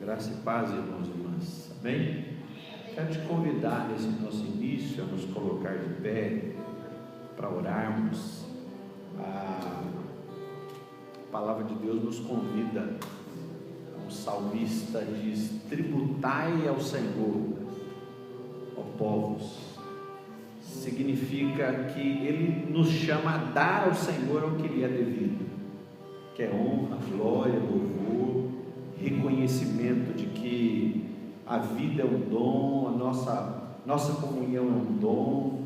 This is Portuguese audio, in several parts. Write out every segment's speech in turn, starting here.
Graça e paz, irmãos e irmãs. Amém? Quero te convidar nesse nosso início a nos colocar de pé para orarmos. A palavra de Deus nos convida. O salmista diz: tributai ao Senhor, ó povos. Significa que Ele nos chama a dar ao Senhor o que lhe é devido, que é honra, glória, louvor, reconhecimento de que a vida é um dom, a nossa comunhão é um dom,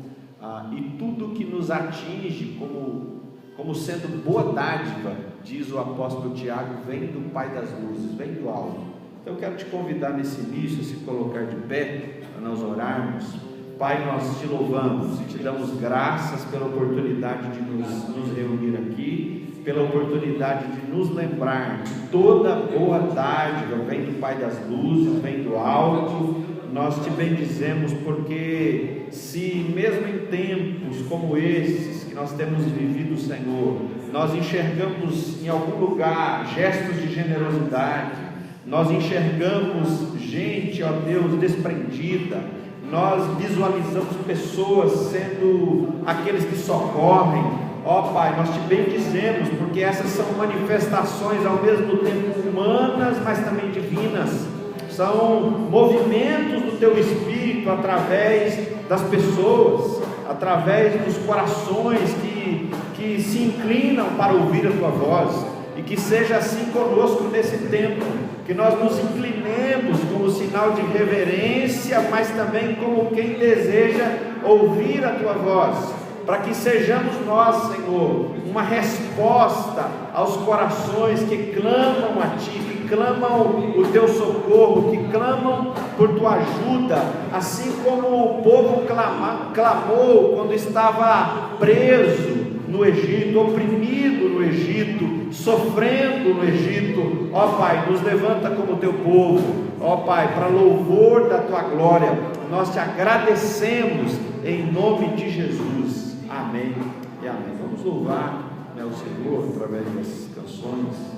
e tudo que nos atinge como sendo boa dádiva, diz o apóstolo Tiago, vem do Pai das luzes, vem do alto. Então eu quero te convidar nesse início a se colocar de pé, para nós orarmos. Pai, nós te louvamos e te damos graças pela oportunidade de nos reunir aqui, pela oportunidade de nos lembrar que toda boa dádiva vem do Pai das luzes, vem do alto. Nós te bendizemos porque se mesmo em tempos como esses que nós temos vivido, Senhor, nós enxergamos em algum lugar gestos de generosidade, nós enxergamos gente, ó Deus, desprendida, nós visualizamos pessoas sendo aqueles que socorrem, ó Pai, nós te bendizemos, porque essas são manifestações ao mesmo tempo humanas, mas também divinas, são movimentos do Teu Espírito através das pessoas, através dos corações que se inclinam para ouvir a Tua voz, e que seja assim conosco nesse tempo, que nós nos inclinemos como sinal de reverência, mas também como quem deseja ouvir a Tua voz, para que sejamos nós, Senhor, uma resposta aos corações que clamam a Ti, que clamam o Teu socorro, que clamam por Tua ajuda, assim como o povo clamou quando estava preso no Egito, oprimido no Egito, sofrendo no Egito. Ó Pai, nos levanta como Teu povo, ó Pai, para louvor da Tua glória. Nós te agradecemos em nome de Jesus. Amém e amém. Vamos louvar, né, o Senhor através dessas canções.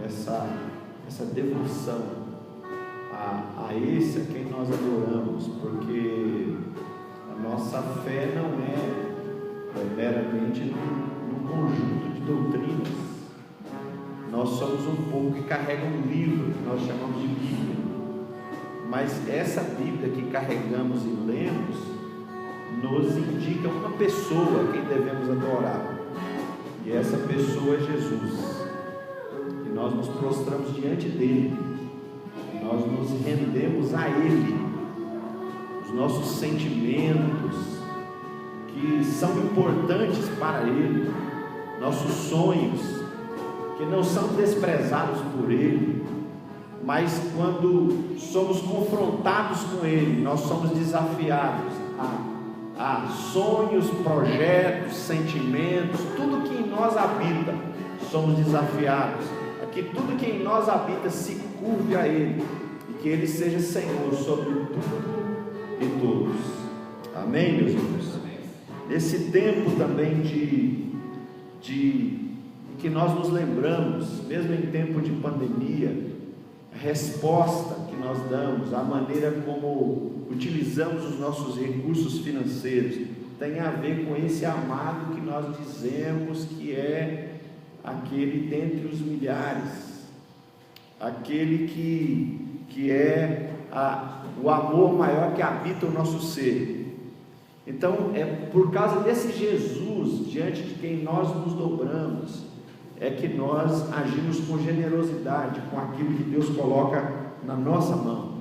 essa devoção a esse a quem nós adoramos, porque a nossa fé não é meramente num conjunto de doutrinas. Nós somos um povo que carrega um livro que nós chamamos de Bíblia, mas essa Bíblia que carregamos e lemos nos indica uma pessoa a quem devemos adorar, e essa pessoa é Jesus. E nós nos prostramos diante dele, nós nos rendemos a ele, os nossos sentimentos que são importantes para ele, nossos sonhos que não são desprezados por ele, mas quando somos confrontados com ele, nós somos desafiados a sonhos, projetos, sentimentos, tudo que em nós habita, somos desafiados a que tudo que em nós habita se curve a ele, e que ele seja Senhor sobre tudo e todos. Amém, meus irmãos? Nesse tempo também de que nós nos lembramos, mesmo em tempo de pandemia, a resposta que nós damos, a maneira como utilizamos os nossos recursos financeiros, tem a ver com esse amado que nós dizemos que é aquele dentre os milhares, aquele que é o amor maior que habita o nosso ser. Então, é por causa desse Jesus, diante de quem nós nos dobramos, é que nós agimos com generosidade, com aquilo que Deus coloca na nossa mão,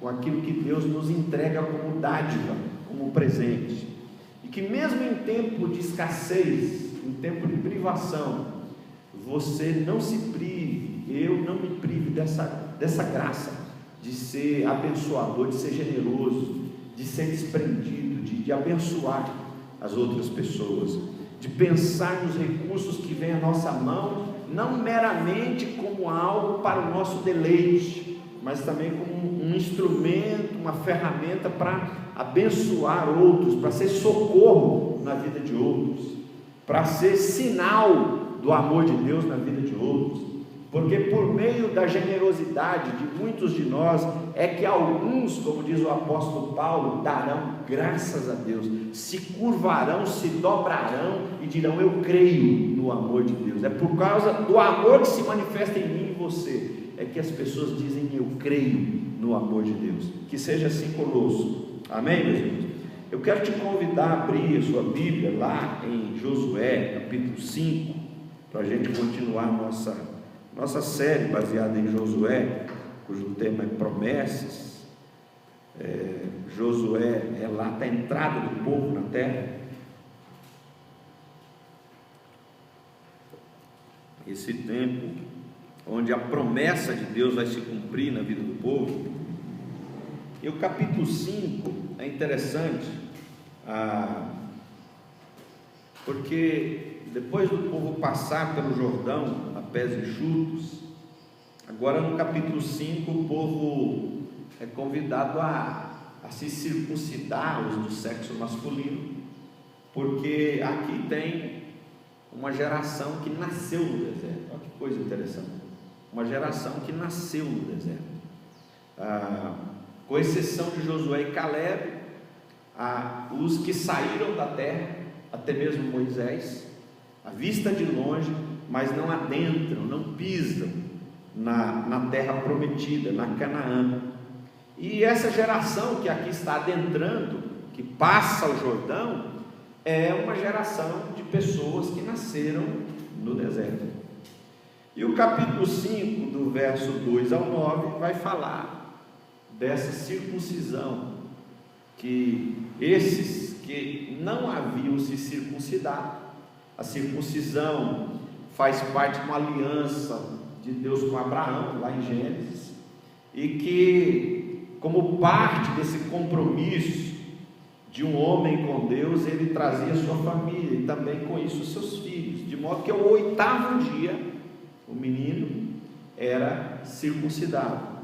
com aquilo que Deus nos entrega como dádiva, como presente, e que mesmo em tempo de escassez, em tempo de privação, você não se prive, eu não me prive dessa graça, de ser abençoador, de ser generoso, de ser desprendido, de abençoar as outras pessoas, de pensar nos recursos que vêm à nossa mão, não meramente como algo para o nosso deleite, mas também como um instrumento, uma ferramenta para abençoar outros, para ser socorro na vida de outros, para ser sinal do amor de Deus na vida de outros. Porque por meio da generosidade de muitos de nós, é que alguns, como diz o apóstolo Paulo, darão graças a Deus, se curvarão, se dobrarão e dirão: eu creio no amor de Deus. É por causa do amor que se manifesta em mim e você, é que as pessoas dizem: eu creio no amor de Deus. Que seja assim conosco. Amém, meus irmãos? Eu quero te convidar a abrir a sua Bíblia lá em Josué, capítulo 5, para a gente continuar nossa série baseada em Josué, cujo tema é promessas. Josué relata a entrada do povo na terra. Esse tempo onde a promessa de Deus vai se cumprir na vida do povo. E o capítulo 5 é interessante, porque depois do povo passar pelo Jordão a pés enxutos, agora no capítulo 5 o povo é convidado a se circuncidar, os do sexo masculino, porque aqui tem uma geração que nasceu no deserto. Olha que coisa interessante, uma geração que nasceu no deserto, com exceção de Josué e Caleb, os que saíram da terra, até mesmo Moisés, à vista de longe, mas não adentram, não pisam na terra prometida, na Canaã. E essa geração que aqui está adentrando, que passa o Jordão, é uma geração de pessoas que nasceram no deserto. E o capítulo 5, do verso 2 ao 9, vai falar dessa circuncisão, que esses que não haviam se circuncidado, a circuncisão faz parte de uma aliança de Deus com Abraão, lá em Gênesis, e que, como parte desse compromisso de um homem com Deus, ele trazia sua família e também com isso os seus filhos, de modo que ao 8º dia o menino era circuncidado.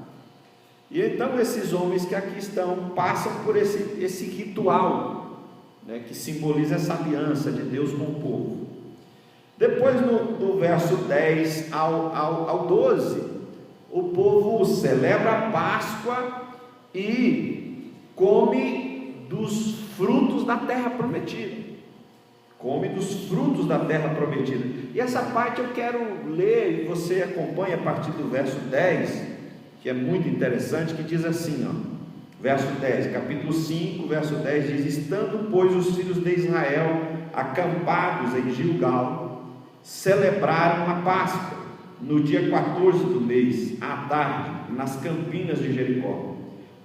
E então esses homens que aqui estão passam por esse ritual, né, que simboliza essa aliança de Deus com o povo. Depois, do verso 10 ao 12, o povo celebra a Páscoa e come dos frutos da terra prometida. Come dos frutos da terra prometida. E essa parte eu quero ler, e você acompanha a partir do verso 10, que é muito interessante, que diz assim, verso 10, capítulo 5, verso 10, diz: estando, pois, os filhos de Israel acampados em Gilgal, celebraram a Páscoa no dia 14 do mês, à tarde, nas campinas de Jericó.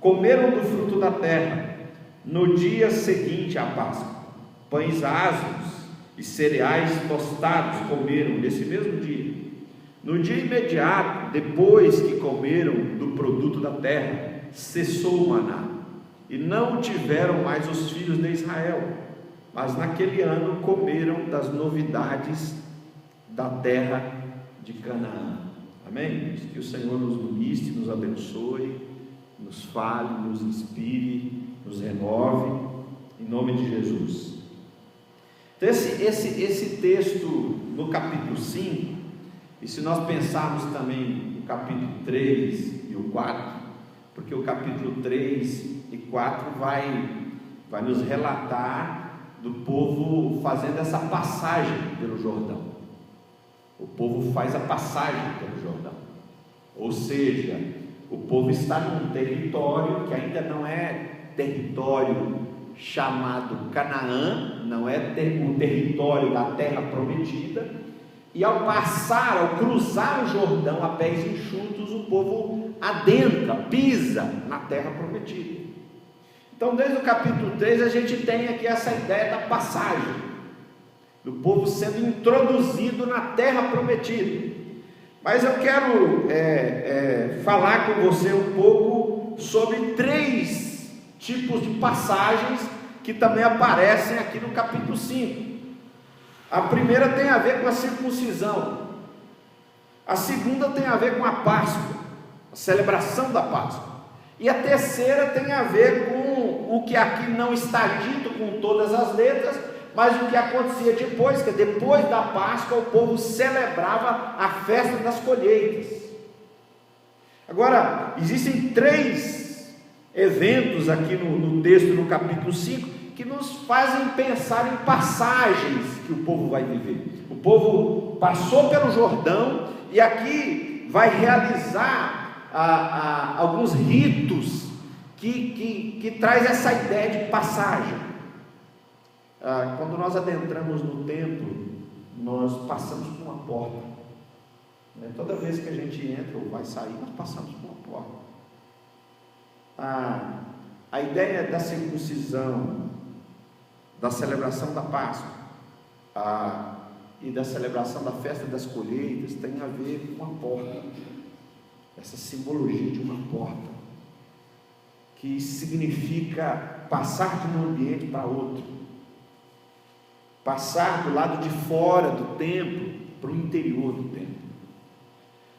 Comeram do fruto da terra no dia seguinte à Páscoa. Pães ázimos e cereais tostados comeram nesse mesmo dia. No dia imediato, depois que comeram do produto da terra, cessou o maná, e não tiveram mais os filhos de Israel, mas naquele ano comeram das novidades da terra de Canaã. Amém? Que o Senhor nos ministre, nos abençoe, nos fale, nos inspire, nos renove, em nome de Jesus. Então esse texto no capítulo 5, e se nós pensarmos também no capítulo 3 e o 4, porque o capítulo 3 e 4 vai nos relatar do povo fazendo essa passagem pelo Jordão. O povo faz a passagem pelo Jordão, ou seja, o povo está num território que ainda não é território chamado Canaã, não é o território da terra prometida, e ao cruzar o Jordão a pés enxutos, o povo adentra, pisa na terra prometida. Então, desde o capítulo 3, a gente tem aqui essa ideia da passagem, do povo sendo introduzido na terra prometida. Mas eu quero falar com você um pouco sobre 3 tipos de passagens que também aparecem aqui no capítulo 5. A primeira tem a ver com a circuncisão, a segunda tem a ver com a Páscoa, a celebração da Páscoa, e a terceira tem a ver com o que aqui não está dito com todas as letras, mas o que acontecia depois, que depois da Páscoa o povo celebrava a festa das colheitas. Agora, existem 3 eventos aqui no texto, no capítulo 5, que nos fazem pensar em passagens que o povo vai viver. O povo passou pelo Jordão e aqui vai realizar alguns ritos que traz essa ideia de passagem. Quando nós adentramos no templo, nós passamos por uma porta. Toda vez que a gente entra ou vai sair, nós passamos por uma porta. A ideia da circuncisão, da celebração da Páscoa e da celebração da festa das colheitas tem a ver com a porta, essa simbologia de uma porta, que significa passar de um ambiente para outro, passar do lado de fora do templo para o interior do templo.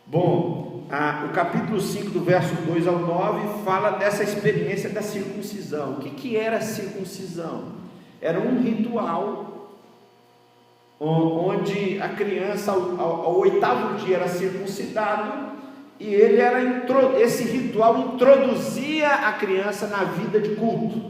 Bom, o capítulo 5, do verso 2 ao 9, fala dessa experiência da circuncisão. O que era a circuncisão? Era um ritual onde a criança ao 8º dia era circuncidado, e esse ritual introduzia a criança na vida de culto.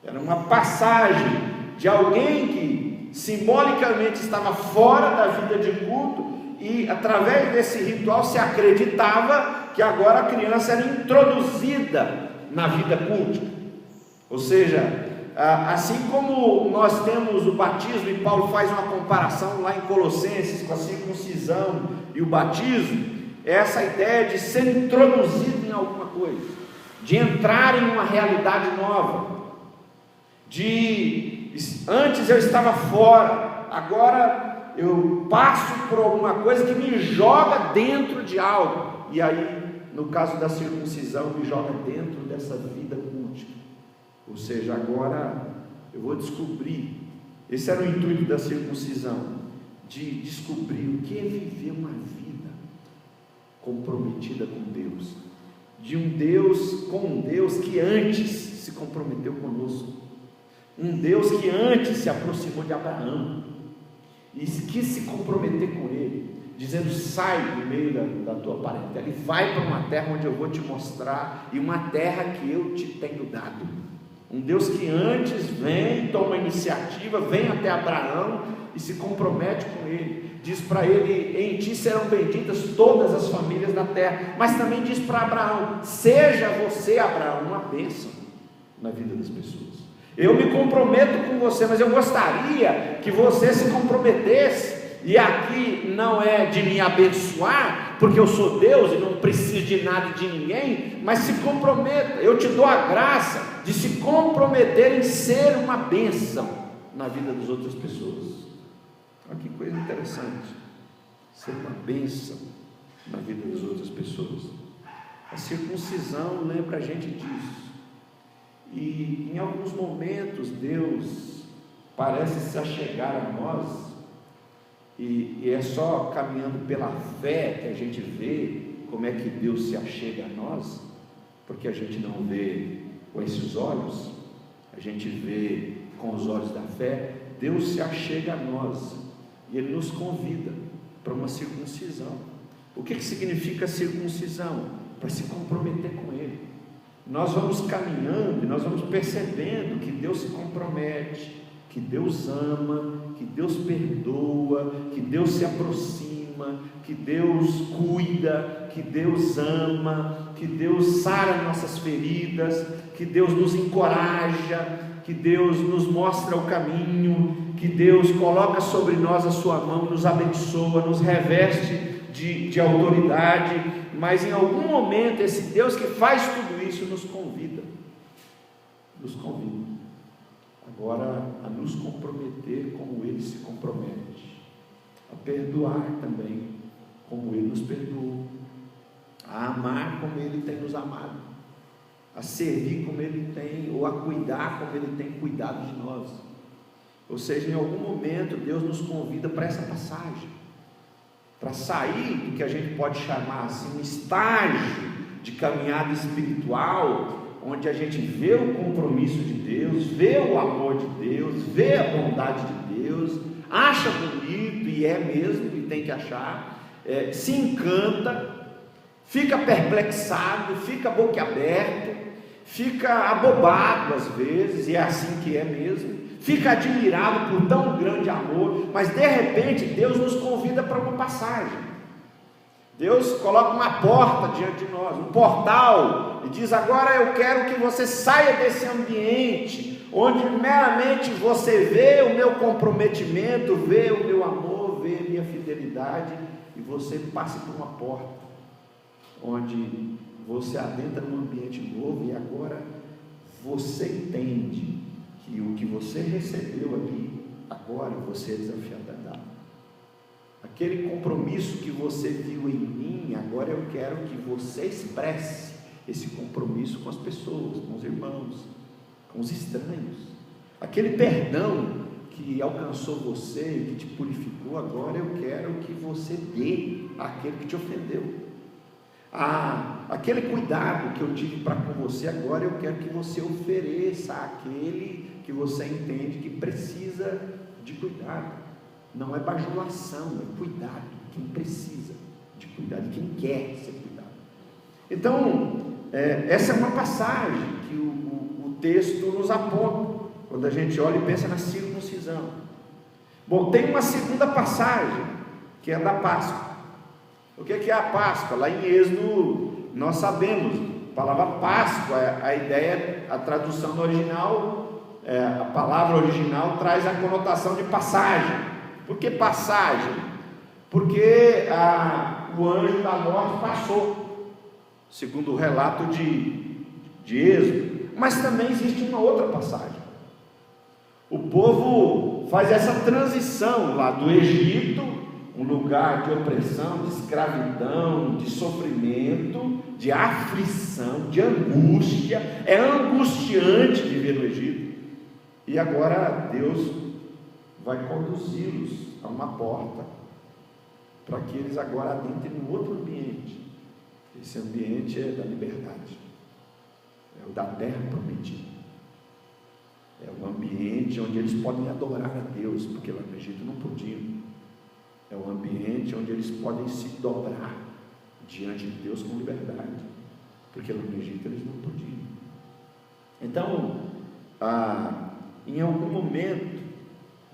Era uma passagem de alguém que simbolicamente estava fora da vida de culto, e através desse ritual se acreditava que agora a criança era introduzida na vida cultica. Ou seja, assim como nós temos o batismo, e Paulo faz uma comparação lá em Colossenses com a circuncisão e o batismo, é essa ideia de ser introduzido em alguma coisa, de entrar em uma realidade nova, antes eu estava fora, agora eu passo por alguma coisa que me joga dentro de algo, e aí, no caso da circuncisão, me joga dentro dessa vida cultica. Ou seja, agora eu vou descobrir, esse era o intuito da circuncisão, de descobrir o que é viver uma vida comprometida com Deus, com um Deus que antes se comprometeu conosco, um Deus que antes se aproximou de Abraão, e quis se comprometer com ele, dizendo: sai do meio da tua parentela e vai para uma terra onde eu vou te mostrar, e uma terra que eu te tenho dado. Um Deus que antes vem, toma iniciativa, vem até Abraão e se compromete com ele, diz para ele: em ti serão benditas todas as famílias da terra, mas também diz para Abraão: seja você, Abraão, uma bênção na vida das pessoas. Eu me comprometo com você, mas eu gostaria que você se comprometesse. E aqui não é de me abençoar, porque eu sou Deus e não preciso de nada de ninguém, mas se comprometa. Eu te dou a graça de se comprometer em ser uma bênção na vida das outras pessoas. Olha que coisa interessante, ser uma bênção na vida das outras pessoas. A circuncisão lembra a gente disso. E em alguns momentos Deus parece se achegar a nós, e é só caminhando pela fé que a gente vê como é que Deus se achega a nós, porque a gente não vê com esses olhos, a gente vê com os olhos da fé. Deus se achega a nós e Ele nos convida para uma circuncisão. O que significa circuncisão? Para se comprometer com Ele. Nós vamos caminhando e nós vamos percebendo que Deus se compromete, que Deus ama, que Deus perdoa, que Deus se aproxima, que Deus cuida, que Deus ama, que Deus sara nossas feridas, que Deus nos encoraja, que Deus nos mostra o caminho, que Deus coloca sobre nós a sua mão, nos abençoa, nos reveste de autoridade. Mas em algum momento esse Deus que faz tudo isso nos convida agora a nos comprometer como Ele se compromete, a perdoar também como Ele nos perdoou, a amar como Ele tem nos amado, a servir como Ele tem, ou a cuidar como Ele tem cuidado de nós. Ou seja, em algum momento Deus nos convida para essa passagem, para sair do que a gente pode chamar assim um estágio de caminhada espiritual, onde a gente vê o compromisso de Deus, vê o amor de Deus, vê a bondade de Deus, acha bonito, e é mesmo, e tem que achar, se encanta, fica perplexado, fica boquiaberto, fica abobado às vezes, e é assim que é mesmo, fica admirado por tão grande amor, mas de repente Deus nos convida para uma passagem. Deus coloca uma porta diante de nós, um portal, e diz: agora eu quero que você saia desse ambiente, onde meramente você vê o meu comprometimento, vê o meu amor, vê a minha fidelidade, e você passe por uma porta, onde você adentra num ambiente novo, e agora você entende que o que você recebeu aqui, agora você é desafiado a dar. Aquele compromisso que você viu em mim, agora eu quero que você expresse esse compromisso com as pessoas, com os irmãos, com os estranhos. Aquele perdão que alcançou você, que te purificou, agora eu quero que você dê àquele que te ofendeu. Aquele cuidado que eu tive para com você, agora eu quero que você ofereça àquele que você entende que precisa de cuidado. Não é bajulação, é cuidado. Quem precisa de cuidado, quem quer ser cuidado. Então, essa é uma passagem que o texto nos aponta, quando a gente olha e pensa na circuncisão. Bom, tem uma segunda passagem, que é a da Páscoa. O que é a Páscoa? Lá em Êxodo, nós sabemos, a palavra Páscoa, a ideia, a tradução no original, a palavra original traz a conotação de passagem. Por que passagem? Porque o anjo da morte passou, segundo o relato de Êxodo. Mas também existe uma outra passagem. O povo faz essa transição lá do Egito, um lugar de opressão, de escravidão, de sofrimento, de aflição, de angústia. É angustiante viver no Egito. E agora Deus vai conduzi-los a uma porta, para que eles agora adentrem em outro ambiente. Esse ambiente é da liberdade, é o da terra prometida, é um ambiente onde eles podem adorar a Deus, porque lá no Egito não podiam. É um ambiente onde eles podem se dobrar diante de Deus com liberdade, porque lá no Egito eles não podiam. Então, em algum momento,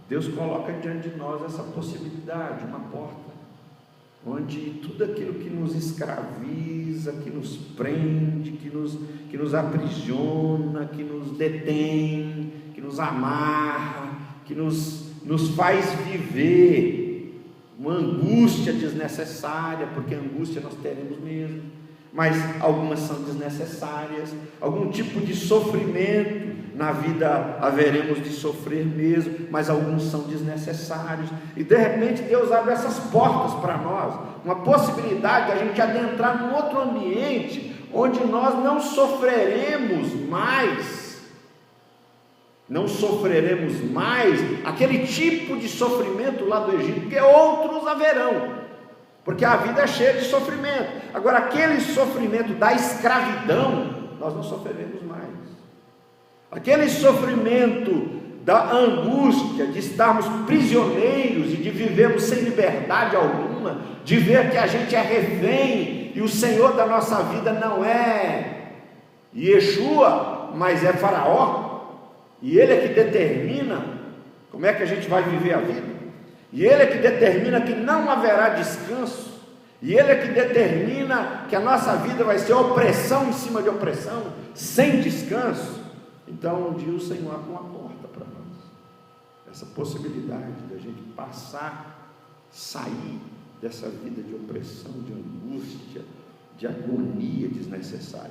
Deus coloca diante de nós essa possibilidade, uma porta, onde tudo aquilo que nos escraviza, que nos prende, que nos aprisiona, que nos detém, que nos amarra, que nos faz viver uma angústia desnecessária, porque angústia nós teremos mesmo, mas algumas são desnecessárias, algum tipo de sofrimento na vida haveremos de sofrer mesmo, mas alguns são desnecessários, e de repente Deus abre essas portas para nós, uma possibilidade de a gente adentrar num outro ambiente, onde nós não sofreremos mais aquele tipo de sofrimento lá do Egito, porque outros haverão, porque a vida é cheia de sofrimento. Agora, aquele sofrimento da escravidão, nós não sofreremos mais. Aquele sofrimento da angústia de estarmos prisioneiros e de vivermos sem liberdade alguma, de ver que a gente é refém e o Senhor da nossa vida não é Yeshua, mas é Faraó, e ele é que determina como é que a gente vai viver a vida, e ele é que determina que não haverá descanso, e ele é que determina que a nossa vida vai ser opressão em cima de opressão, sem descanso. Então um dia o Senhor abre uma porta para nós, essa possibilidade da gente sair dessa vida de opressão, de angústia, de agonia desnecessária,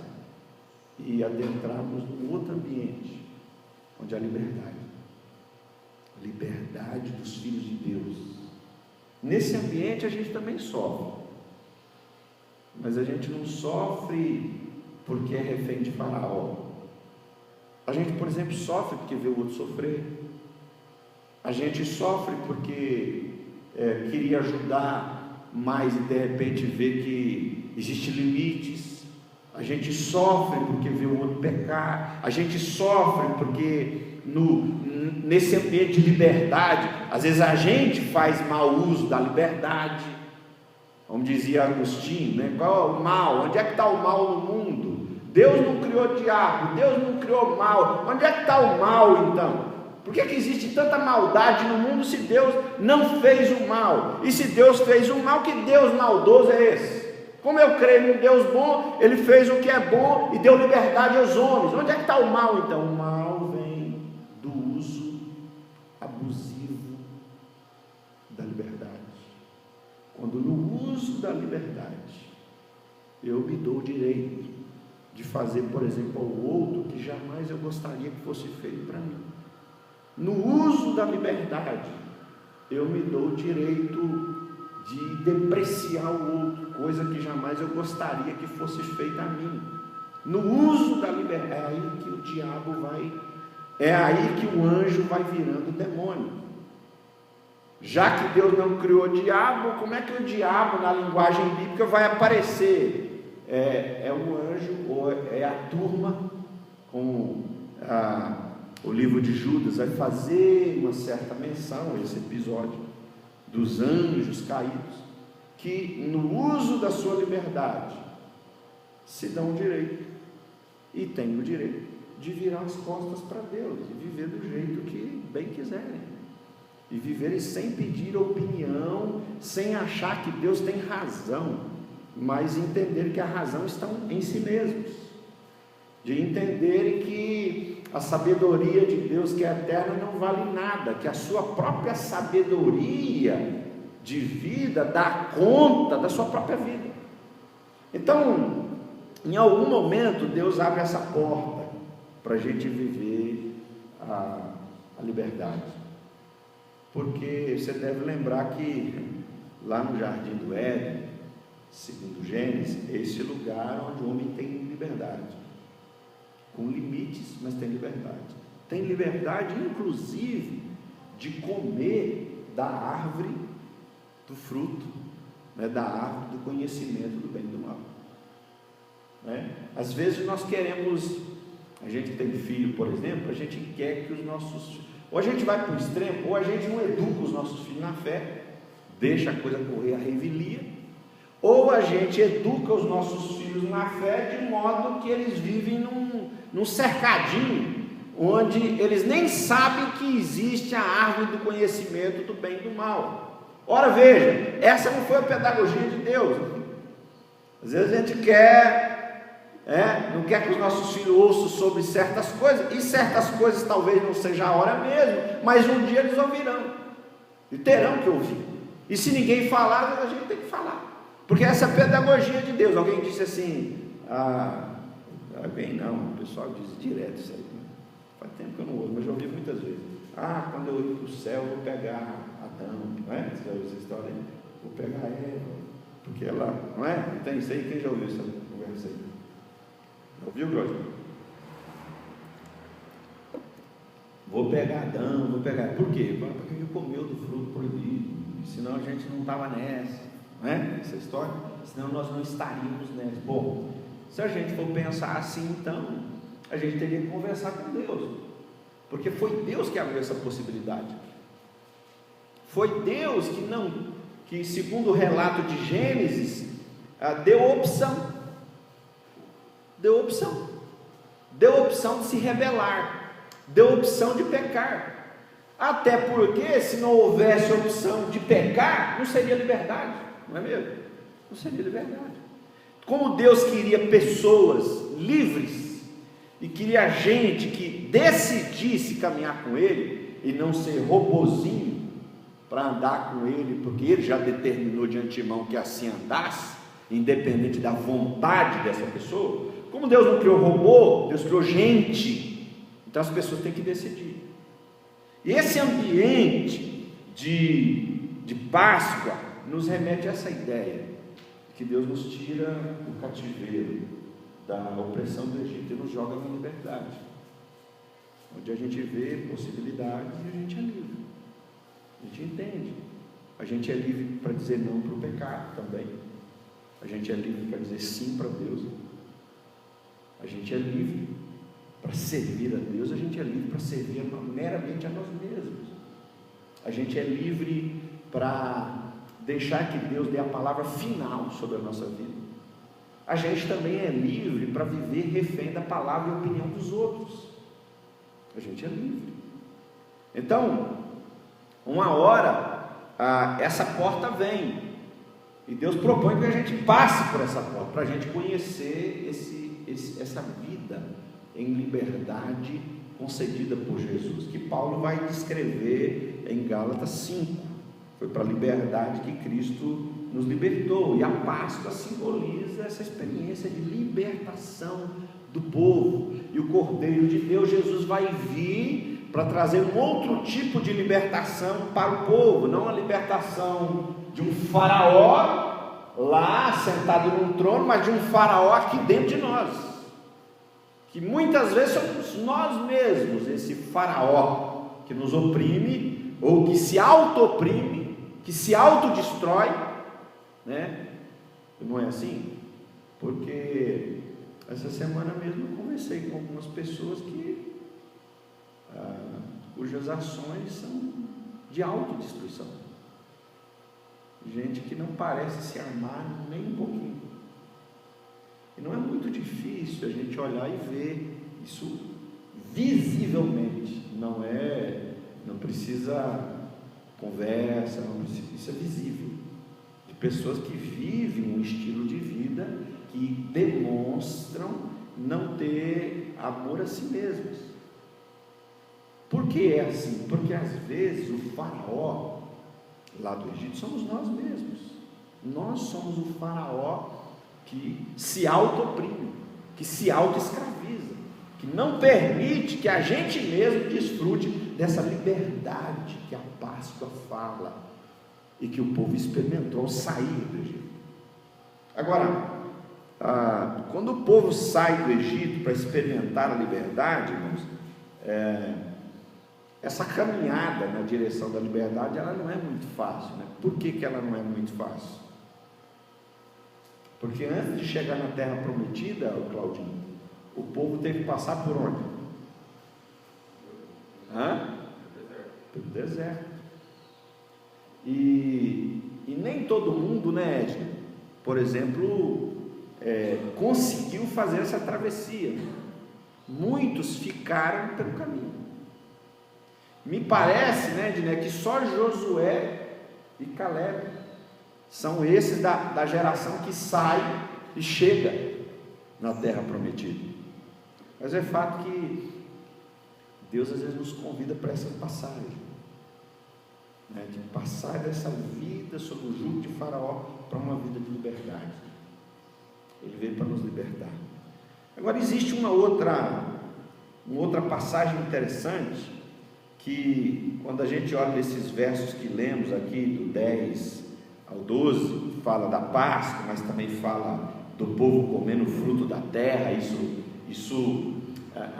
e adentrarmos num outro ambiente, onde há liberdade dos filhos de Deus. Nesse ambiente a gente também sofre, mas a gente não sofre porque é refém de Faraó. A gente, por exemplo, sofre porque vê o outro sofrer. A gente sofre porque queria ajudar, mas de repente vê que existem limites. A gente sofre porque vê o outro pecar. A gente sofre porque nesse ambiente de liberdade, às vezes a gente faz mau uso da liberdade. Como dizia Agostinho, né? Qual é o mal? Onde é que está o mal no mundo? Deus não criou diabo, Deus não criou mal. Onde é que está o mal então? Por que existe tanta maldade no mundo se Deus não fez o mal? E se Deus fez o mal, que Deus maldoso é esse? Como eu creio em Deus bom, Ele fez o que é bom e deu liberdade aos homens. Onde é que está o mal então? O mal vem do uso abusivo da liberdade. Quando no uso da liberdade eu me dou o direito de fazer, por exemplo, ao outro que jamais eu gostaria que fosse feito para mim. No uso da liberdade, eu me dou o direito de depreciar o outro, coisa que jamais eu gostaria que fosse feita a mim. No uso da liberdade, é aí que o diabo vai, é aí que o anjo vai virando demônio. Já que Deus não criou o diabo, como é que o diabo, na linguagem bíblica, vai aparecer? É o anjo, ou é a turma, como o livro de Judas vai fazer uma certa menção a esse episódio, dos anjos caídos, que no uso da sua liberdade, se dão o direito, e têm o direito de virar as costas para Deus, e viver do jeito que bem quiserem, e viverem sem pedir opinião, sem achar que Deus tem razão, mas entender que a razão está em si mesmos, de entenderem que a sabedoria de Deus, que é eterna, não vale nada, que a sua própria sabedoria de vida dá conta da sua própria vida. Então, em algum momento, Deus abre essa porta para a gente viver a liberdade, porque você deve lembrar que lá no Jardim do Éden, segundo Gênesis, é esse lugar onde o homem tem liberdade, com limites, mas tem liberdade. Tem liberdade, inclusive, de comer da árvore do fruto, né, da árvore do conhecimento do bem e do mal. Né? Às vezes nós queremos, a gente tem filho, por exemplo, a gente quer que os nossos, ou a gente vai para o extremo, ou a gente não educa os nossos filhos na fé, deixa a coisa correr à revelia, ou a gente educa os nossos filhos na fé de modo que eles vivem num cercadinho, onde eles nem sabem que existe a árvore do conhecimento do bem e do mal. Ora veja, essa não foi a pedagogia de Deus. Às vezes a gente não quer que os nossos filhos ouçam sobre certas coisas, e certas coisas talvez não seja a hora mesmo, mas um dia eles ouvirão, e terão que ouvir, e se ninguém falar, a gente tem que falar, porque essa é a pedagogia de Deus. Alguém disse assim, bem não, o pessoal diz direto isso aí, né? Faz tempo que eu não ouço, mas já ouvi muitas vezes, quando eu ir para o céu, eu vou pegar Adão, não é? Você já ouviu essa história aí? Vou pegar Eva, porque ela, não é? Não tem isso aí, quem já ouviu essa conversa aí? Ouviu, Glória? Vou pegar Adão, por quê? Porque ele comeu do fruto proibido, senão a gente não estava nessa, não é? Essa história, senão nós não estaríamos nessa. Bom, se a gente for pensar assim, então, a gente teria que conversar com Deus, porque foi Deus que abriu essa possibilidade, foi Deus que segundo o relato de Gênesis, deu opção de se rebelar, deu opção de pecar, até porque se não houvesse opção de pecar, não seria liberdade, não é mesmo? Não seria liberdade. Como Deus queria pessoas livres, e queria gente que decidisse caminhar com Ele, e não ser robozinho, para andar com Ele, porque Ele já determinou de antemão que assim andasse, independente da vontade dessa pessoa. Como Deus não criou robô, Deus criou gente, então as pessoas têm que decidir. E esse ambiente de Páscoa nos remete a essa ideia, que Deus nos tira do cativeiro, da opressão do Egito, e nos joga na liberdade, onde a gente vê possibilidades e a gente é livre, a gente entende, a gente é livre para dizer não para o pecado também, a gente é livre para dizer sim para Deus, a gente é livre para servir a Deus, a gente é livre para servir meramente a nós mesmos, a gente é livre para deixar que Deus dê a palavra final sobre a nossa vida, a gente também é livre para viver refém da palavra e opinião dos outros, a gente é livre. Então, uma hora, essa porta vem, e Deus propõe que a gente passe por essa porta, para a gente conhecer essa vida em liberdade concedida por Jesus, que Paulo vai descrever em Gálatas 5, foi para a liberdade que Cristo nos libertou, e a Páscoa simboliza essa experiência de libertação do povo, e o Cordeiro de Deus, Jesus, vai vir para trazer um outro tipo de libertação para o povo, não a libertação de um faraó lá sentado num trono, mas de um faraó aqui dentro de nós, que muitas vezes somos nós mesmos, esse faraó que nos oprime, ou que se auto-oprime, que se autodestrói, né? Não é assim? Porque essa semana mesmo eu conversei com algumas pessoas cujas ações são de autodestruição, gente que não parece se amar nem um pouquinho, e não é muito difícil a gente olhar e ver isso visivelmente, não precisa conversa, isso é visível, de pessoas que vivem um estilo de vida que demonstram não ter amor a si mesmas. Por que é assim? Porque às vezes o faraó lá do Egito somos nós mesmos, nós somos o faraó que se auto-oprime, que se auto-escraviza, que não permite que a gente mesmo desfrute dessa liberdade que a Páscoa fala, e que o povo experimentou ao sair do Egito. Agora, quando o povo sai do Egito para experimentar a liberdade, irmãos, essa caminhada na direção da liberdade, ela não é muito fácil, né? Por que ela não é muito fácil? Porque antes de chegar na terra prometida, Claudinho, o povo teve que passar por onde? Pelo deserto. E E nem todo mundo, né, Edna, por exemplo, conseguiu fazer essa travessia. Muitos ficaram pelo caminho. Me parece, né, Edna, que só Josué e Caleb são esses da geração que sai e chega na terra prometida. Mas é fato que Deus às vezes nos convida para essa passagem, né, de passar dessa vida sob o jugo de Faraó para uma vida de liberdade. Ele veio para nos libertar. Agora existe uma outra passagem interessante, que quando a gente olha esses versos que lemos aqui, do 10 ao 12, fala da Páscoa, mas também fala do povo comendo fruto da terra. Isso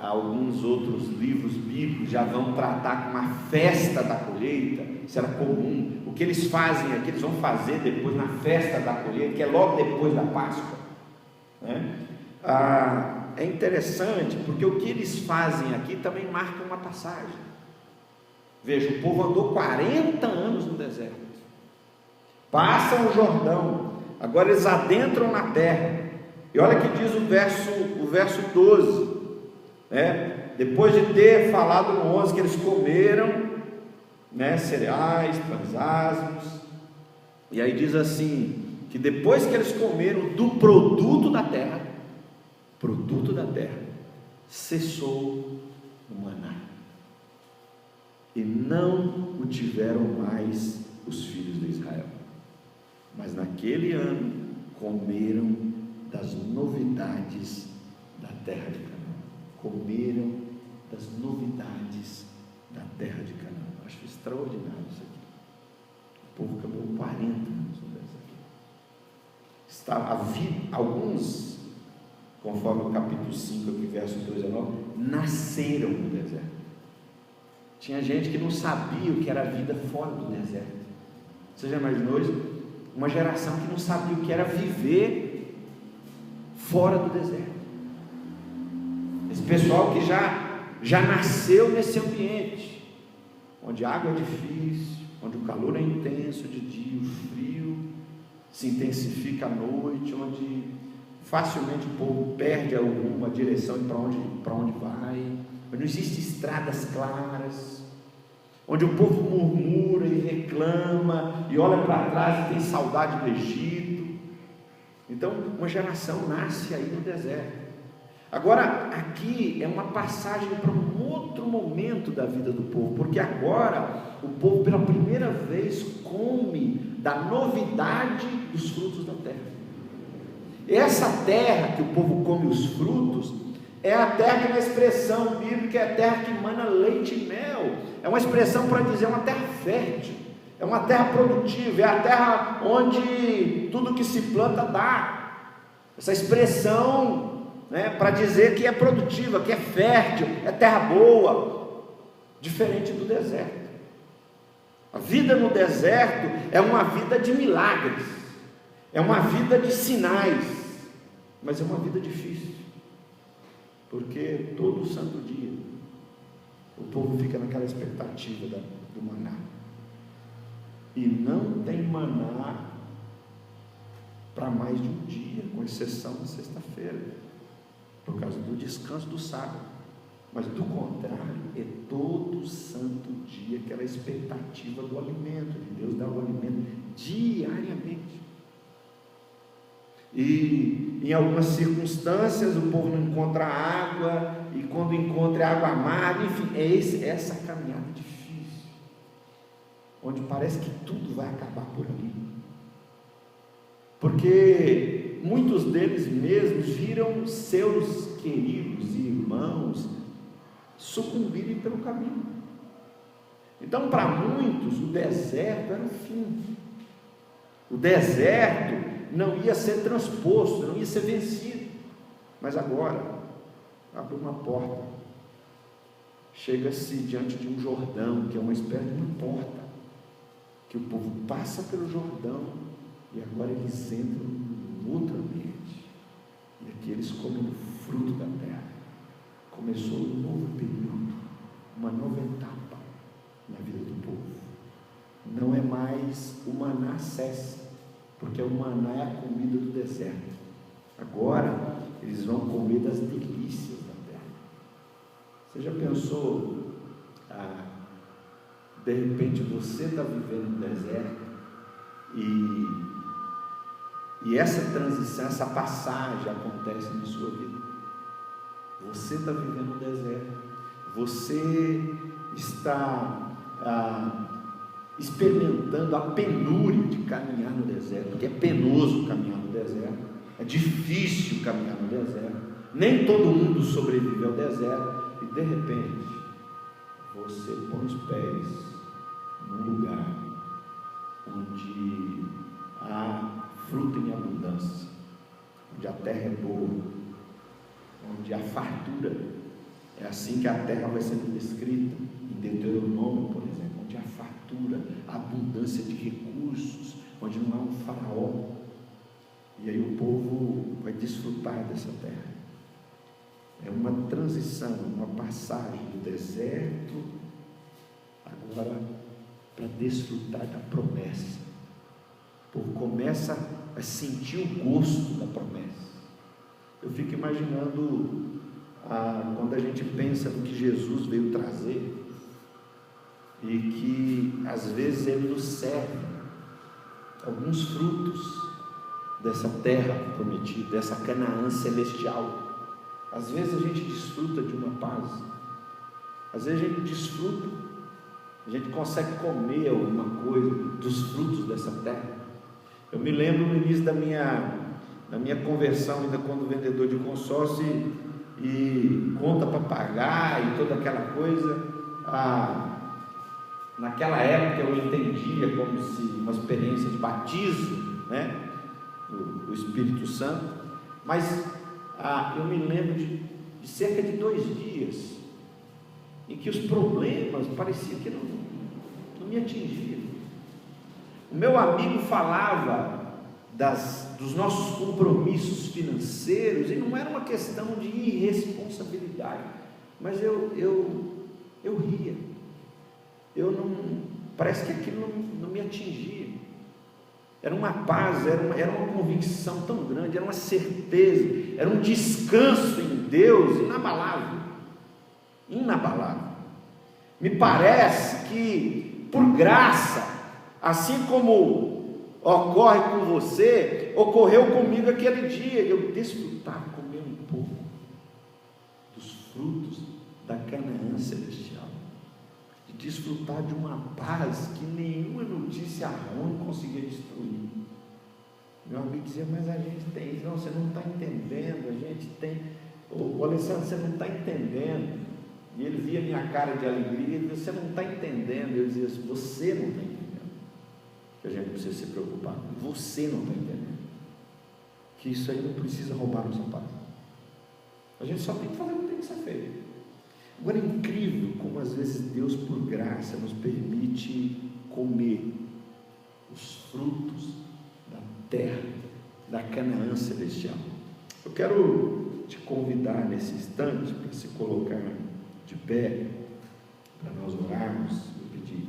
alguns outros livros bíblicos já vão tratar como a festa da colheita. Isso era comum. O que eles fazem aqui, eles vão fazer depois na festa da colheita, que é logo depois da Páscoa, né? É interessante, porque o que eles fazem aqui também marca uma passagem. Veja, o povo andou 40 anos no deserto, passam o Jordão, agora eles adentram na terra. E olha que diz o verso 12, né? Depois de ter falado no 11 que eles comeram, né, cereais, pães asmos, e aí diz assim, que depois que eles comeram do produto da terra, cessou o maná, e não o tiveram mais os filhos de Israel, mas naquele ano comeram das novidades da terra de Canaã. Acho extraordinário isso aqui. O povo caminhou 40 anos no deserto. Alguns, conforme o capítulo 5, aqui, verso 2 a 9, nasceram no deserto. Tinha gente que não sabia o que era a vida fora do deserto. Você já imaginou isso? Uma geração que não sabia o que era viver fora do deserto. Esse pessoal que já nasceu nesse ambiente, onde a água é difícil, onde o calor é intenso de dia, o frio se intensifica à noite, onde facilmente o povo perde a direção de para onde vai, onde não existem estradas claras, onde o povo murmura e reclama e olha para trás e tem saudade do Egito. Então uma geração nasce aí no deserto. Agora aqui é uma passagem para um outro momento da vida do povo, porque agora o povo pela primeira vez come da novidade dos frutos da terra. Essa terra que o povo come os frutos é a terra que na expressão bíblica é a terra que emana leite e mel. É uma expressão para dizer uma terra fértil, é uma terra produtiva, é a terra onde tudo que se planta dá. Essa expressão, né, para dizer que é produtiva, que é fértil, é terra boa, diferente do deserto. A vida no deserto é uma vida de milagres, é uma vida de sinais, mas é uma vida difícil, porque todo santo dia o povo fica naquela expectativa do maná, e não tem maná para mais de um dia, com exceção da sexta-feira, por causa do descanso do sábado. Mas do contrário, é todo santo dia aquela expectativa do alimento, de Deus dar o alimento diariamente. E em algumas circunstâncias o povo não encontra água, e quando encontra água amarga, enfim, essa caminhada difícil, onde parece que tudo vai acabar por ali, porque muitos deles mesmos viram seus queridos e irmãos sucumbirem pelo caminho. Então, para muitos, o deserto era o fim. O deserto não ia ser transposto, não ia ser vencido. Mas agora, abre uma porta, chega-se diante de um Jordão, que é uma espécie de uma porta, que o povo passa pelo Jordão, e agora eles entram em outro ambiente, e aqui eles comem o fruto da terra. Começou um novo período, uma nova etapa na vida do povo. Não é mais o maná cessa, porque o maná é a comida do deserto. Agora eles vão comer das delícias da terra. Você já pensou, de repente você está vivendo no deserto e essa transição, essa passagem acontece na sua vida. Você está vivendo no deserto, você está experimentando a penúria de caminhar no deserto, porque é penoso caminhar no deserto, é difícil caminhar no deserto, nem todo mundo sobrevive ao deserto, e de repente você põe os pés num lugar onde há fruto em abundância, onde a terra é boa, onde há fartura. É assim que a terra vai sendo descrita em Deuteronômio, por exemplo, onde há fartura, abundância de recursos, onde não há um faraó. E aí o povo vai desfrutar dessa terra. É uma transição, uma passagem do deserto agora para desfrutar da promessa. O povo começa a sentir o gosto da promessa. Eu fico imaginando quando a gente pensa no que Jesus veio trazer e que às vezes Ele nos serve alguns frutos dessa terra prometida, dessa Canaã celestial. Às vezes a gente desfruta de uma paz, às vezes a gente desfruta, a gente consegue comer alguma coisa dos frutos dessa terra. Eu me lembro no início da minha conversão, ainda quando vendedor de consórcio e conta para pagar e toda aquela coisa, naquela época eu entendia como se uma experiência de batismo, né, do Espírito Santo, mas eu me lembro de cerca de 2 dias em que os problemas pareciam que não me atingiam. O meu amigo falava dos nossos compromissos financeiros, e não era uma questão de irresponsabilidade, mas eu ria, parece que aquilo não me atingia. Era uma paz, era uma convicção tão grande, era uma certeza, era um descanso em Deus inabalável. Me parece que, por graça, assim como ocorre com você, ocorreu comigo aquele dia, eu desfrutar, comer um pouco dos frutos da Canaã celestial, de desfrutar de uma paz que nenhuma notícia ruim conseguia destruir. Meu amigo dizia, mas a gente tem isso. Não, você não está entendendo, a gente tem. O Alessandro, você não está entendendo. E ele via minha cara de alegria, ele dizia, você não está entendendo. Eu dizia, você não está entendendo, que a gente não precisa se preocupar, você não está entendendo, que isso aí não precisa roubar nossa paz. A gente só tem que fazer o que tem que ser feito. Agora é incrível como às vezes Deus, por graça, nos permite comer os frutos da terra, da Canaã celestial. Eu quero te convidar nesse instante para se colocar de pé, para nós orarmos. Eu pedi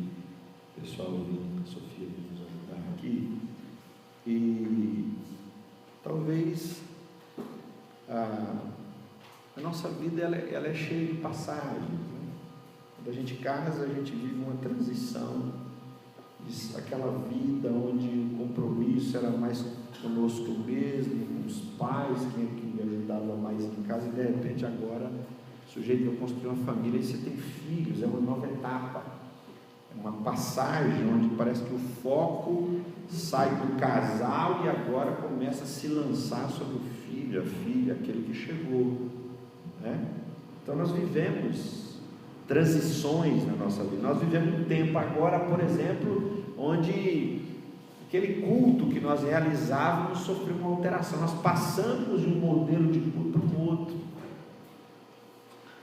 o pessoal a Sofia nos ajudar aqui, e talvez a nossa vida ela é cheia de passagens, né? Quando a gente casa, a gente vive uma transição, aquela vida onde o compromisso era mais conosco mesmo, com os pais, quem me ajudava mais em casa, e de repente agora o sujeito vai construir uma família, e você tem filhos, é uma nova etapa, é uma passagem onde parece que o foco sai do casal e agora começa a se lançar sobre o filho, a filha, aquele que chegou, né? Então nós vivemos transições na nossa vida. Nós vivemos um tempo agora, por exemplo, onde aquele culto que nós realizávamos sofreu uma alteração. Nós passamos de um modelo de culto para um outro,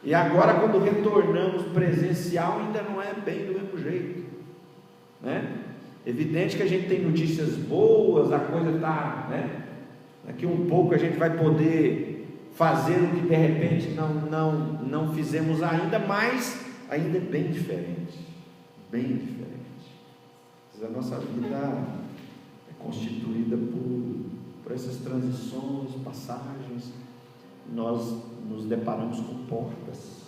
e agora, quando retornamos presencial, ainda não é bem do mesmo jeito, né? Evidente que a gente tem notícias boas, a coisa está, né? Daqui um pouco a gente vai poder fazer o que de repente não fizemos ainda, mas ainda é bem diferente, bem diferente. Às Mas a nossa vida é constituída por essas transições, passagens. Nós nos deparamos com portas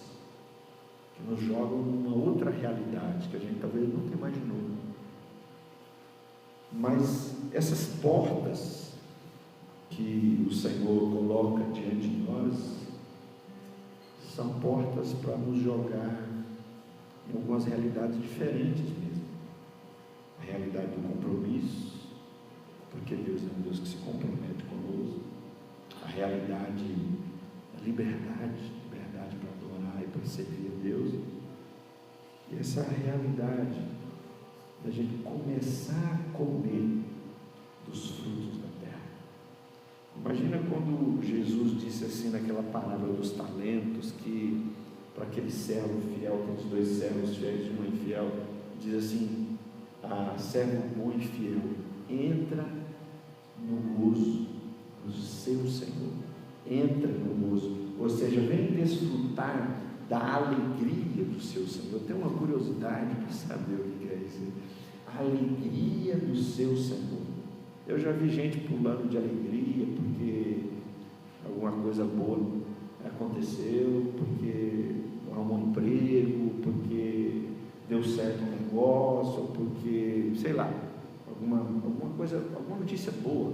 que nos jogam numa outra realidade que a gente talvez nunca imaginou. Mas essas portas que o Senhor coloca diante de nós são portas para nos jogar em algumas realidades diferentes mesmo. A realidade do compromisso, porque Deus é um Deus que se compromete conosco. A realidade da liberdade para adorar e para servir a Deus. E essa realidade da gente começar a comer dos frutos da terra. Imagina quando Jesus disse assim naquela parábola dos talentos, que para aquele servo fiel, aqueles 2 servos fiéis e um infiel, diz assim: servo bom e fiel, entra no gozo do seu Senhor. Entra no gozo, ou seja, vem desfrutar da alegria do seu Senhor. Eu tenho uma curiosidade para saber o que é isso. A alegria do seu Senhor. Eu já vi gente pulando de alegria porque alguma coisa boa aconteceu, porque arrumou um emprego, porque deu certo um negócio, porque, sei lá, alguma coisa, alguma notícia boa.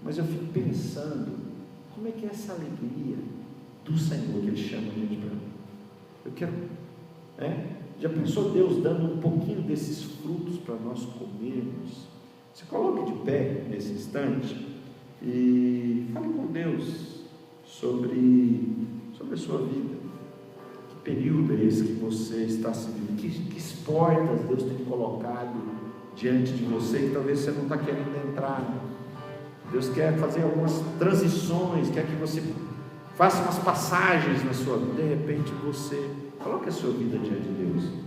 Mas eu fico pensando, como é que é essa alegria do Senhor que Ele chama a gente para? Eu quero, já pensou Deus dando um pouquinho desses frutos para nós comermos? Se coloque de pé nesse instante e fale com Deus sobre a sua vida. Que período é esse que você está se vivendo? Que portas Deus tem colocado diante de você que talvez você não está querendo entrar? Deus quer fazer algumas transições, quer que você faça umas passagens na sua vida. De repente você coloque a sua vida diante de Deus.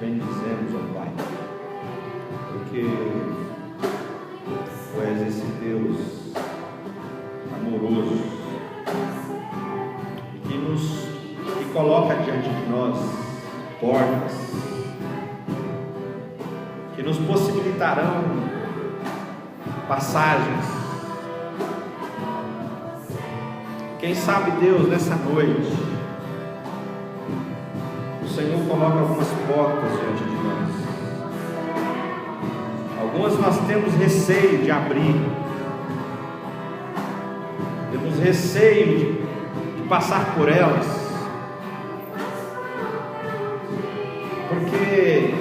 Bendizemos, ó Pai, porque Tu és esse Deus amoroso que coloca diante de nós portas que nos possibilitarão passagens. Quem sabe, Deus, nessa noite o Senhor coloca algumas portas diante de nós. Algumas nós temos receio de abrir, temos receio de passar por elas, porque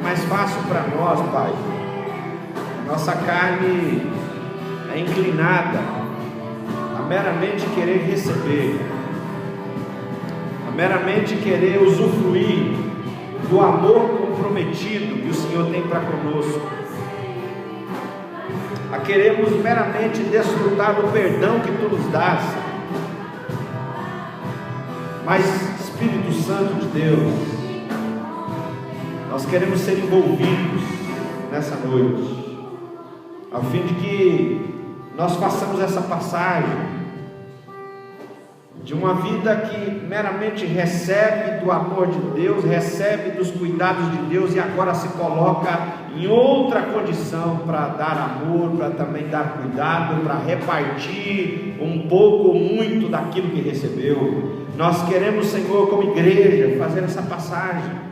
mais fácil para nós, Pai. Nossa carne é inclinada a meramente querer receber, a meramente querer usufruir do amor comprometido que o Senhor tem para conosco, a queremos meramente desfrutar do perdão que Tu nos dás. Mas, Espírito Santo de Deus, nós queremos ser envolvidos nessa noite, a fim de que nós façamos essa passagem de uma vida que meramente recebe do amor de Deus, recebe dos cuidados de Deus e agora se coloca em outra condição para dar amor, para também dar cuidado, para repartir um pouco ou muito daquilo que recebeu. Nós queremos, Senhor, como igreja, fazer essa passagem.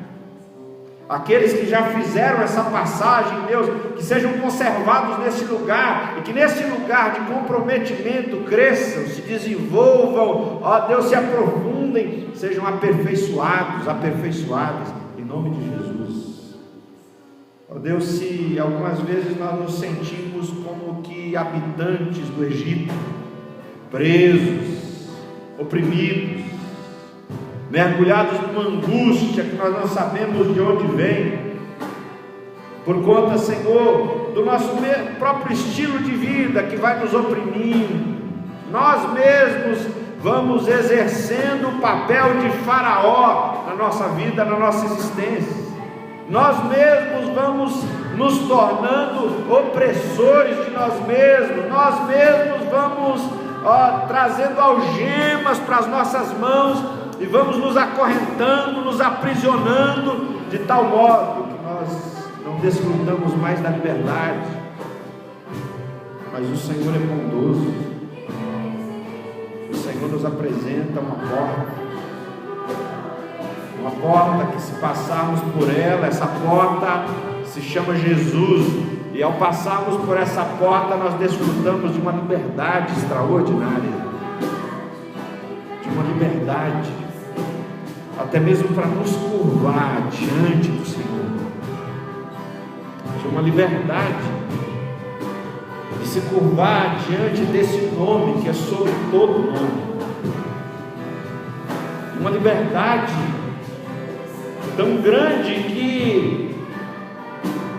Aqueles que já fizeram essa passagem, Deus, que sejam conservados nesse lugar, e que nesse lugar de comprometimento cresçam, se desenvolvam, ó Deus, se aprofundem, sejam aperfeiçoadas, em nome de Jesus. Ó Deus, se algumas vezes nós nos sentimos como que habitantes do Egito, presos, oprimidos, mergulhados numa angústia que nós não sabemos de onde vem, por conta, Senhor, do nosso próprio estilo de vida que vai nos oprimindo, nós mesmos vamos exercendo o papel de faraó na nossa vida, na nossa existência, nós mesmos vamos nos tornando opressores de nós mesmos vamos trazendo algemas para as nossas mãos, e vamos nos acorrentando, nos aprisionando, de tal modo que nós não desfrutamos mais da liberdade. Mas o Senhor é bondoso, o Senhor nos apresenta uma porta que, se passarmos por ela, essa porta se chama Jesus, e ao passarmos por essa porta nós desfrutamos de uma liberdade extraordinária, de uma liberdade até mesmo para nos curvar diante do Senhor, de uma liberdade de se curvar diante desse nome que é sobre todo nome, uma liberdade tão grande que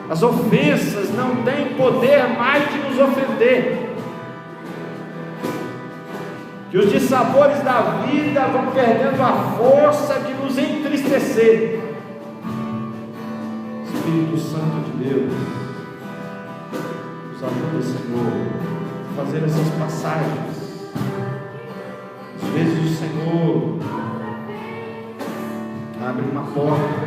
as ofensas não têm poder mais de nos ofender, que os dissabores da vida vão perdendo a força de nos entristecer. Espírito Santo de Deus, nos ajuda, Senhor, a fazer essas passagens. Às vezes o Senhor abre uma porta,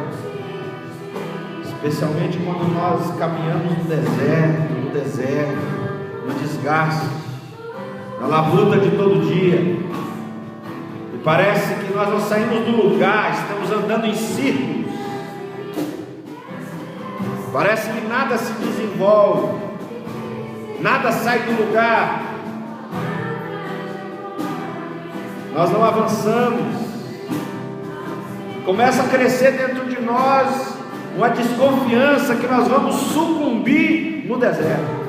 especialmente quando nós caminhamos no deserto, no desgaste, na labuta de todo dia, e parece que nós não saímos do lugar, estamos andando em círculos, parece que nada se desenvolve, nada sai do lugar, nós não avançamos, começa a crescer dentro de nós uma desconfiança que nós vamos sucumbir no deserto,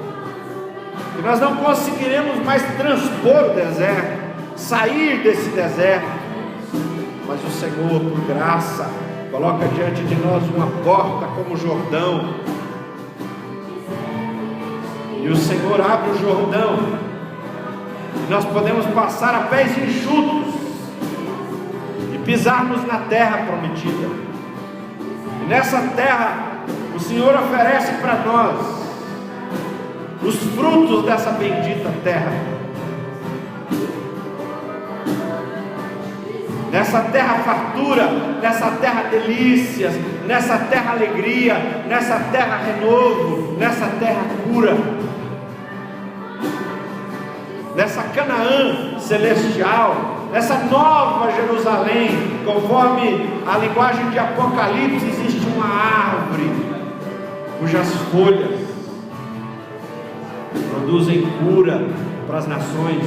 que nós não conseguiremos mais transpor o deserto, sair desse deserto, mas o Senhor, por graça, coloca diante de nós uma porta como o Jordão, e o Senhor abre o Jordão, e nós podemos passar a pés enxutos, e pisarmos na terra prometida, e nessa terra, o Senhor oferece para nós os frutos dessa bendita terra, nessa terra fartura, nessa terra delícias, nessa terra alegria, nessa terra renovo, nessa terra cura, nessa Canaã celestial, nessa nova Jerusalém. Conforme a linguagem de Apocalipse, existe uma árvore cujas folhas produzem cura para as nações.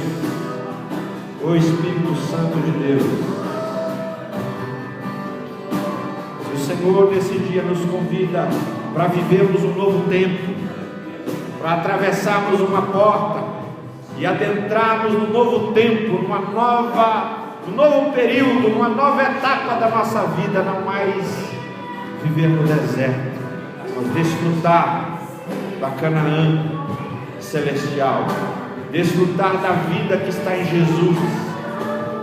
O Espírito Santo de Deus, o Senhor nesse dia nos convida para vivermos um novo tempo, para atravessarmos uma porta e adentrarmos no novo tempo, num novo período, numa nova etapa da nossa vida, não mais viver no deserto, mas desfrutar da Canaã celestial, desfrutar da vida que está em Jesus,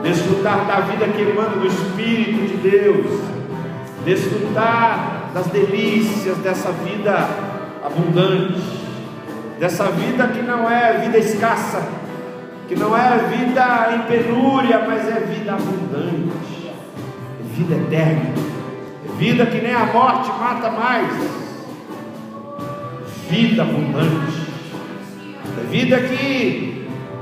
desfrutar da vida que emana do Espírito de Deus, desfrutar das delícias dessa vida abundante, dessa vida que não é vida escassa, que não é vida em penúria, mas é vida abundante, é vida eterna, é vida que nem a morte mata mais, vida abundante, é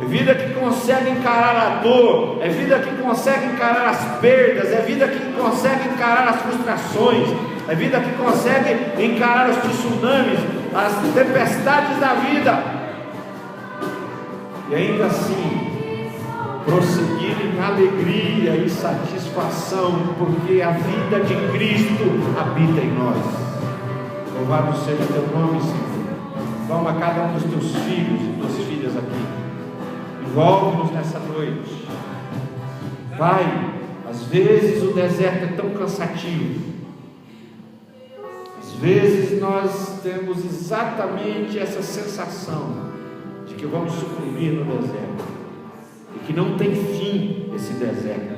vida que consegue encarar a dor, é vida que consegue encarar as perdas, é vida que consegue encarar as frustrações, é vida que consegue encarar os tsunamis, as tempestades da vida, e ainda assim prosseguir em alegria e satisfação, porque a vida de Cristo habita em nós. Louvado seja teu nome, Senhor. Toma cada um dos teus filhos e tuas filhas aqui, envolve-nos nessa noite, Pai. Às vezes o deserto é tão cansativo, às vezes nós temos exatamente essa sensação de que vamos sucumbir no deserto e que não tem fim esse deserto,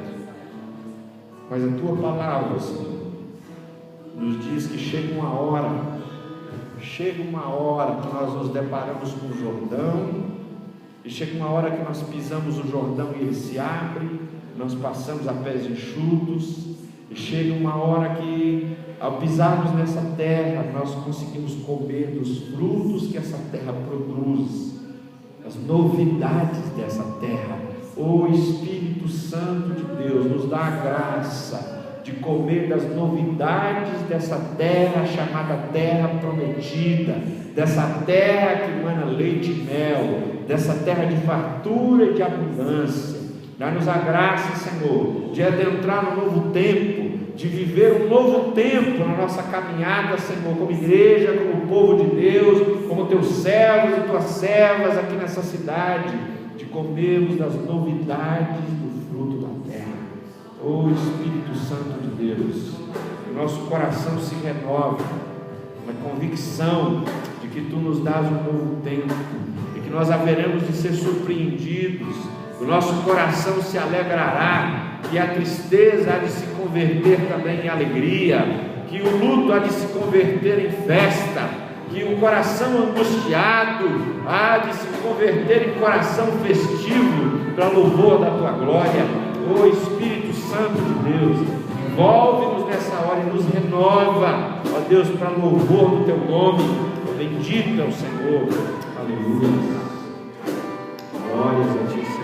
mas a tua palavra, Senhor, nos diz que chega uma hora que nós nos deparamos com o Jordão, e chega uma hora que nós pisamos o Jordão e ele se abre, nós passamos a pés enxutos, e chega uma hora que, ao pisarmos nessa terra, nós conseguimos comer dos frutos que essa terra produz, as novidades dessa terra. O Espírito Santo de Deus nos dá a graça de comer das novidades dessa terra chamada terra prometida, dessa terra que emana leite e mel, dessa terra de fartura e de abundância. Dá-nos a graça, Senhor, de adentrar no novo tempo, de viver um novo tempo na nossa caminhada, Senhor, como igreja, como povo de Deus, como teus servos e tuas servas aqui nessa cidade, de comermos das novidades do fruto da terra. Oh Espírito Santo de Deus, que nosso coração se renove, uma convicção de que Tu nos dás um novo tempo, e que nós haveremos de ser surpreendidos, o nosso coração se alegrará, que a tristeza há de se converter também em alegria, que o luto há de se converter em festa, que o coração angustiado há de se converter em coração festivo, para louvor da Tua glória. Oh Espírito Santo de Deus, envolve-nos nessa hora e nos renova, ó Deus, para louvor do Teu nome. Bendito é o Senhor. Aleluia. Glórias a Ti, Senhor.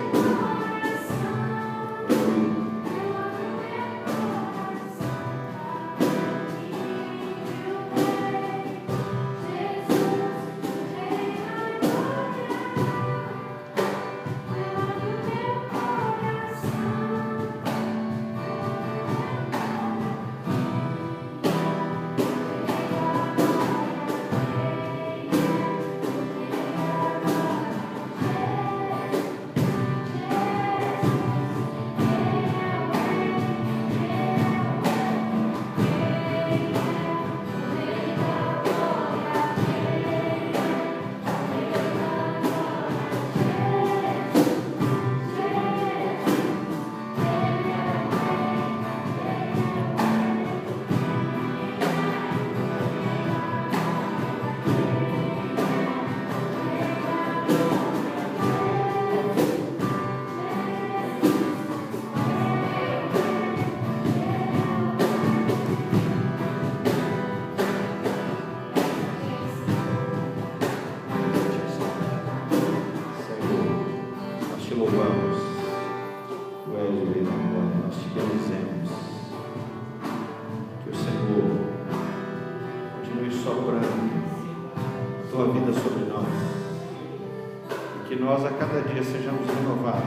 Nós a cada dia sejamos renovados,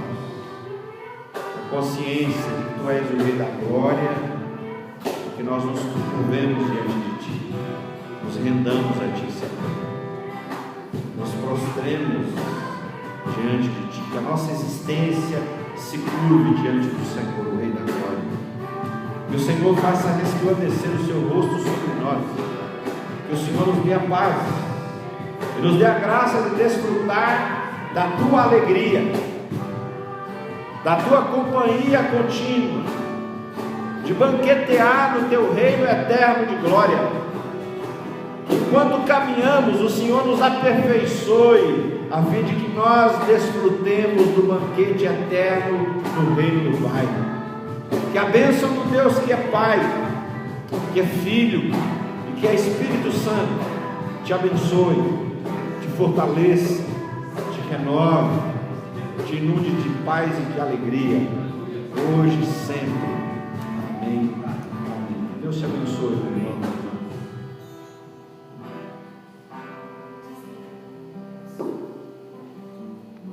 a consciência de que Tu és o Rei da glória, que nós nos curvemos diante de Ti. nos rendamos a Ti, Senhor, nos prostremos diante de Ti, que a nossa existência se curve diante do Senhor, o Rei da Glória. Que o Senhor faça resplandecer o Seu rosto sobre nós, que o Senhor nos dê a paz e nos dê a graça de desfrutar da Tua alegria, da Tua companhia contínua, de banquetear no Teu reino eterno de glória. Enquanto caminhamos, o Senhor nos aperfeiçoe, a fim de que nós desfrutemos do banquete eterno no reino do Pai. Que a bênção do Deus que é Pai, que é Filho e que é Espírito Santo te abençoe, te fortaleça, te renove, te inunde de paz e de alegria, hoje e sempre. Amém. Amém. Deus te abençoe, meu irmão.